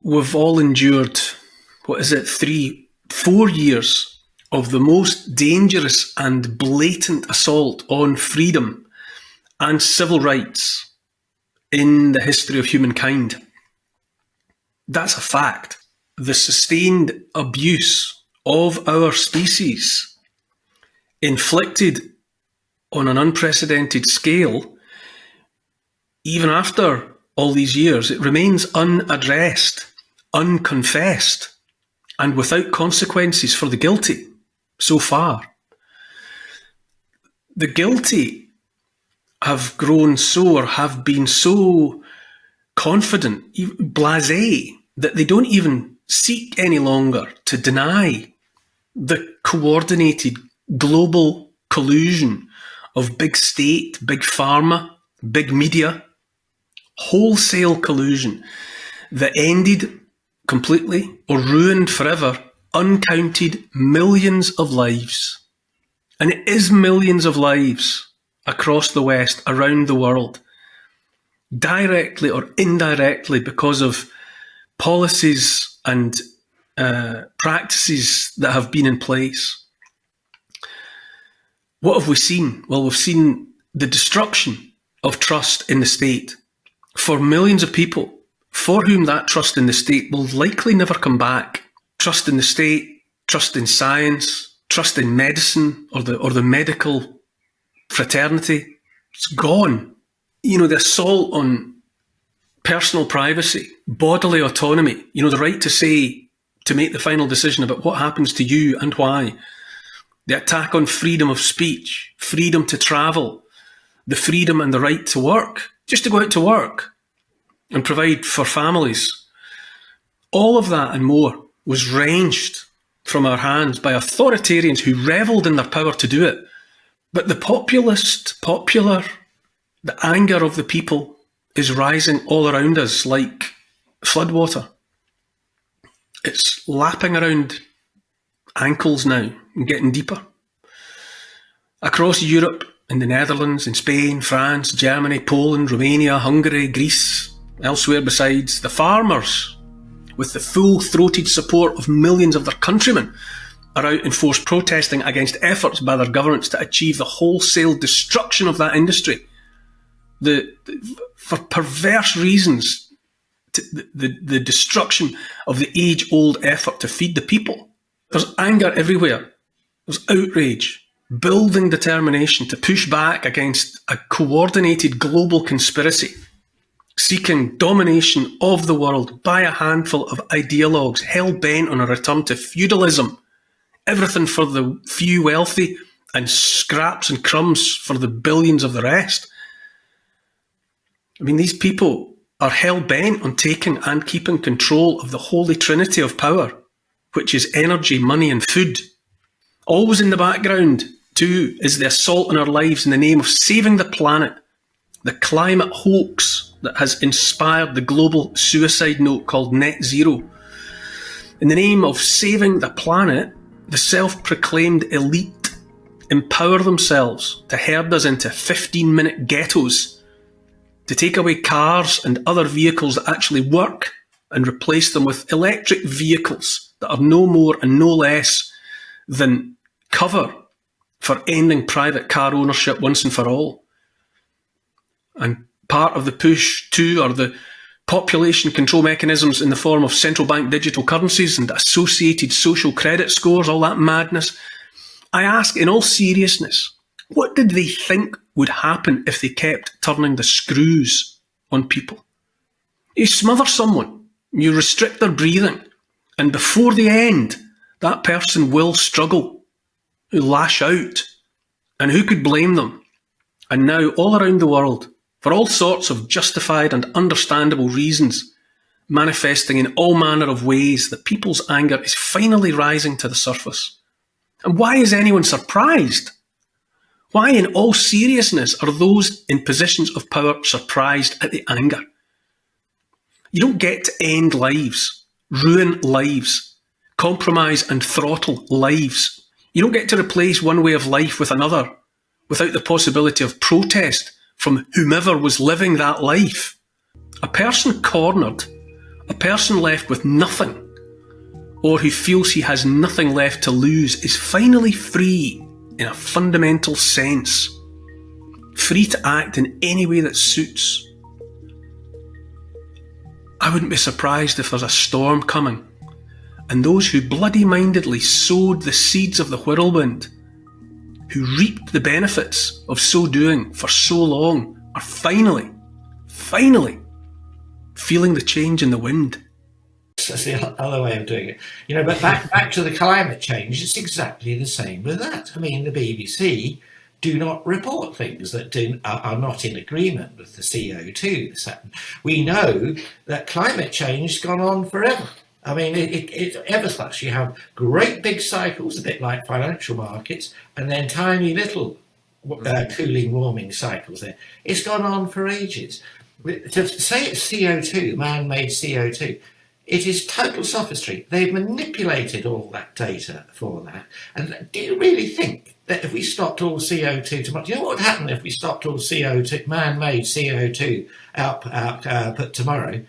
we've all endured, 4 years of the most dangerous and blatant assault on freedom and civil rights in the history of humankind. That's a fact. The sustained abuse of our species, inflicted on an unprecedented scale, even after all these years, it remains unaddressed, unconfessed, and without consequences for the guilty so far. The guilty have been so confident, blasé, that they don't even seek any longer to deny the coordinated global collusion of big state, big pharma, big media, wholesale collusion that ended completely or ruined forever uncounted millions of lives. And it is millions of lives across the West, around the world, directly or indirectly because of policies and practices that have been in place. What have we seen? Well, we've seen the destruction of trust in the state for millions of people for whom that trust in the state will likely never come back. Trust in the state, trust in science, trust in medicine or the medical fraternity, it's gone. The assault on personal privacy, bodily autonomy, the right to make the final decision about what happens to you and why. The attack on freedom of speech, freedom to travel, the freedom and the right to work, just to go out to work and provide for families. All of that and more was wrenched from our hands by authoritarians who revelled in their power to do it. But the the anger of the people is rising all around us like floodwater. It's lapping around ankles now and getting deeper. Across Europe, in the Netherlands, in Spain, France, Germany, Poland, Romania, Hungary, Greece, elsewhere besides, the farmers, with the full-throated support of millions of their countrymen, are out in force protesting against efforts by their governments to achieve the wholesale destruction of that industry. For perverse reasons, the destruction of the age-old effort to feed the people. There's anger everywhere. There's outrage, building determination to push back against a coordinated global conspiracy seeking domination of the world by a handful of ideologues hell-bent on a return to feudalism. Everything for the few wealthy and scraps and crumbs for the billions of the rest. These people are hell-bent on taking and keeping control of the holy trinity of power, which is energy, money and food. Always in the background, too, is the assault on our lives in the name of saving the planet, the climate hoax that has inspired the global suicide note called Net Zero. In the name of saving the planet, the self-proclaimed elite empower themselves to herd us into 15-minute ghettos, to take away cars and other vehicles that actually work and replace them with electric vehicles that are no more and no less than cover for ending private car ownership once and for all. And part of the push too are the population control mechanisms in the form of central bank digital currencies and associated social credit scores, all that madness. I ask in all seriousness, what did they think would happen if they kept turning the screws on people? You smother someone, you restrict their breathing, and before the end, that person will struggle, lash out. And who could blame them? And now all around the world, for all sorts of justified and understandable reasons, manifesting in all manner of ways, that people's anger is finally rising to the surface. And why is anyone surprised? Why, in all seriousness, are those in positions of power surprised at the anger? You don't get to end lives, ruin lives, compromise and throttle lives. You don't get to replace one way of life with another without the possibility of protest from whomever was living that life. A person cornered A person left with nothing, or who feels he has nothing left to lose, is finally free in a fundamental sense, free to act in any way that suits. I wouldn't be surprised if there's a storm coming, and those who bloody-mindedly sowed the seeds of the whirlwind, who reaped the benefits of so doing for so long, are finally feeling the change in the wind. That's the other way of doing it. But back to the climate change, it's exactly the same with that. I mean, the BBC do not report things that are not in agreement with the CO2. We know that climate change has gone on forever. I mean, it's ever such. You have great big cycles, a bit like financial markets, and then tiny little cooling, warming cycles there. It's gone on for ages. To say it's CO2, man-made CO2, it is total sophistry. They've manipulated all that data for that. And do you really think that if we stopped all CO2 tomorrow, do you know what would happen if we stopped all CO2, man-made CO2 output tomorrow?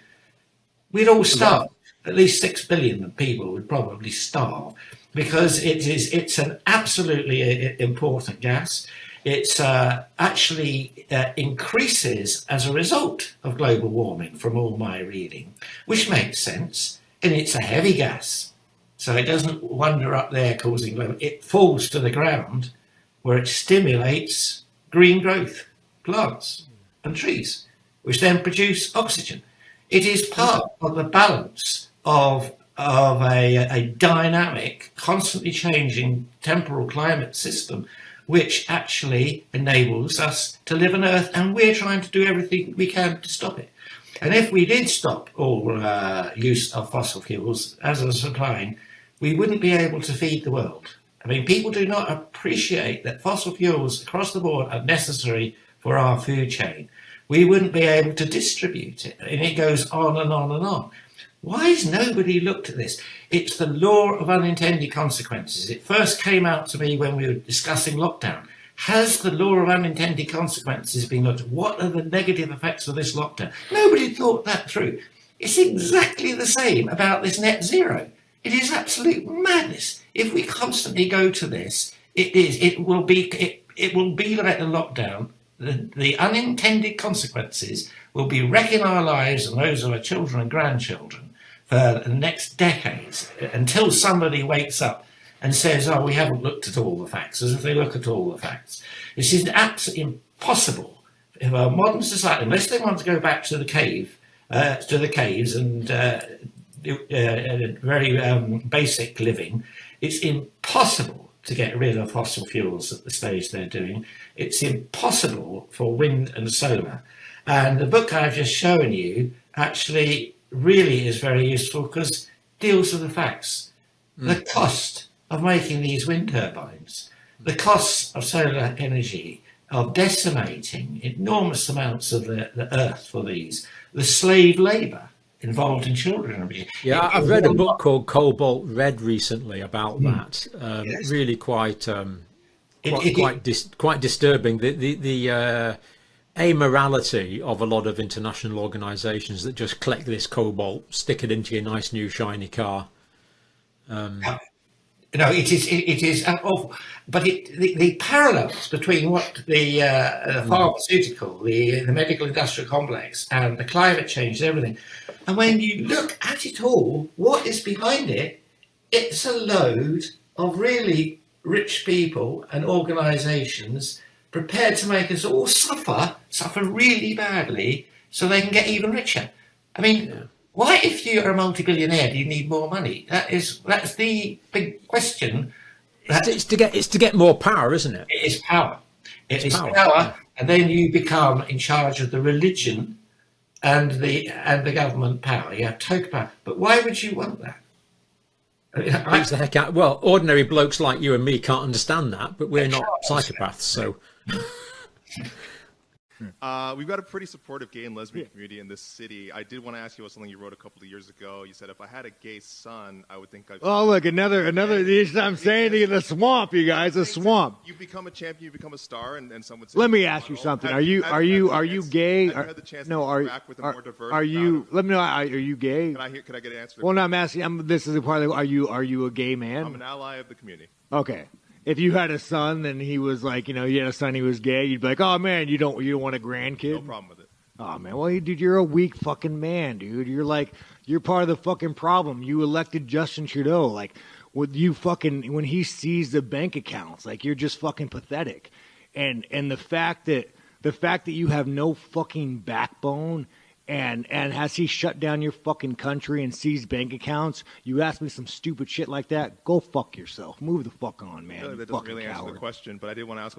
We'd all starve. At least 6 billion people would probably starve, because it's an absolutely important gas. It's actually increases as a result of global warming, from all my reading, which makes sense. And it's a heavy gas, so it doesn't wander up there causing global. It falls to the ground, where it stimulates green growth, plants and trees, which then produce oxygen. It is part of the balance of a dynamic, constantly changing temporal climate system, which actually enables us to live on Earth, and we're trying to do everything we can to stop it. And if we did stop all use of fossil fuels as a supplying, we wouldn't be able to feed the world. I mean, people do not appreciate that fossil fuels across the board are necessary for our food chain. We wouldn't be able to distribute it, and it goes on and on and on. Why has nobody looked at this? It's the law of unintended consequences. It first came out to me when we were discussing lockdown. Has the law of unintended consequences been looked at? What are the negative effects of this lockdown? Nobody thought that through. It's exactly the same about this net zero. It is absolute madness. If we constantly go to this, it will be like the lockdown. The unintended consequences will be wrecking our lives and those of our children and grandchildren for the next decades, until somebody wakes up and says, oh, we haven't looked at all the facts, as if they look at all the facts. This is absolutely impossible in a modern society, unless they want to go back to the caves and very basic living. It's impossible to get rid of fossil fuels at the stage they're doing. It's impossible for wind and solar. And the book I've just shown you actually really is very useful, because it deals with the facts. The cost of making these wind turbines, the costs of solar energy, of decimating enormous amounts of the earth for these, the slave labour involved in children. Yeah, I've read a book called Cobalt Red recently about that. Yes. Really quite disturbing. The amorality of a lot of international organisations that just collect this cobalt, stick it into your nice new shiny car. No, it is awful. But the parallels between what the pharmaceutical, the medical industrial complex, and the climate change and everything, and when you look at it all, what is behind it? It's a load of really rich people and organisations prepared to make us all suffer really badly, so they can get even richer. I mean, why, if you're a multi-billionaire, do you need more money? That's the big question. It's to get more power, isn't it? It is power. It is power, and then you become in charge of the religion and the government power. You have total power. But why would you want that? Beats the heck out. Well, ordinary blokes like you and me can't understand that, but we're not psychopaths, so. We've got a pretty supportive gay and lesbian community in this city. I did want to ask you about something you wrote a couple of years ago. You said, if I had a gay son, I would think I'd... Oh, look, another. I'm saying to you, the swamp, you guys, the swamp. You become a champion, you become a star, and someone says... Let me ask you something. Are you gay? Have you had the chance No, to are interact with a more diverse are you? crowd of- Let me know. Are you gay? Can I get an answer? Well, no, I'm asking. This is a part of. Are you a gay man? I'm an ally of the community. Okay. If you had a son and he was like, you had a son, he was gay, you'd be like, oh man, you don't want a grandkid? No problem with it. Oh man, well, dude, you're a weak fucking man, dude. You're part of the fucking problem. You elected Justin Trudeau, like, when he sees the bank accounts, like, you're just fucking pathetic, and the fact that you have no fucking backbone. And has he shut down your fucking country and seized bank accounts? You ask me some stupid shit like that, go fuck yourself. Move the fuck on, man. That doesn't fucking really answer coward. the question, but I did want to ask